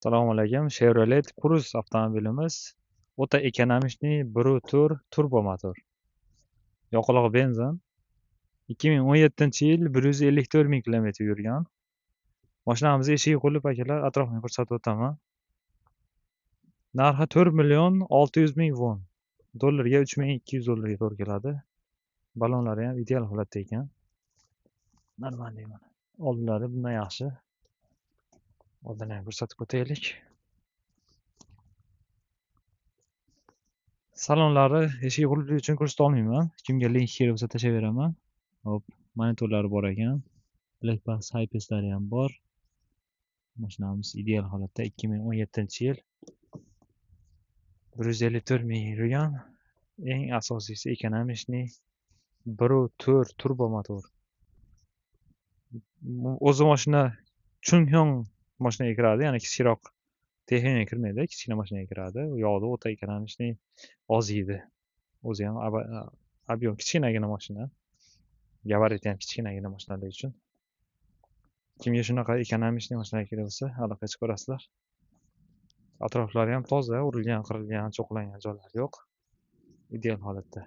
Assalomu alaykum. Chevrolet Cruze avtomobilimiz o'ta ekonomичный 1.4 turbo motor. Yoqilg'i benzin. 2017-yil 154 ming kilometr yurgan. Mashinamiz eshigi qulf akalar, atrofini ko'rsatib o'taman. Narxi 4 million 600 ming won. Dollarga 3200 dollarga to'g'ri keladi. Balonlari ham ideal holatda ekan. Normalniy mana. Oldilari bundan yaxshi. Oldini ham ko'rsatib o'taylik. Salonlari eshik qulfli uchun ko'rsata olmayman. Kimga link kerak bo'lsa tashlayveraman. Hop, monitorlari bor ekan. Black Box Hypeslari ham bor. Mashinamiz ideal holatda 2017-yil 154 ming yurgan. Eng asosiysi ekonomичный 1.4 turbo motor. O'zi mashina chunhyong mashinaga kiradi, ya'ni kichikroq texnika kirmaydi, kichkina mashinaga kiradi. U yoqda o'ta ekonomичный oz yeydi. O'zi ham объем kichkinagina mashina. Gabariti ham kichkinagina mashinalar uchun. Kimga shunaqa ekonomичный mashina kerak bo'lsa, aloqa ko'rasizlar. Atroflari ham toza, urilgan, qirilgan, cho'qlangan joylari yo'q. Ideal holatda.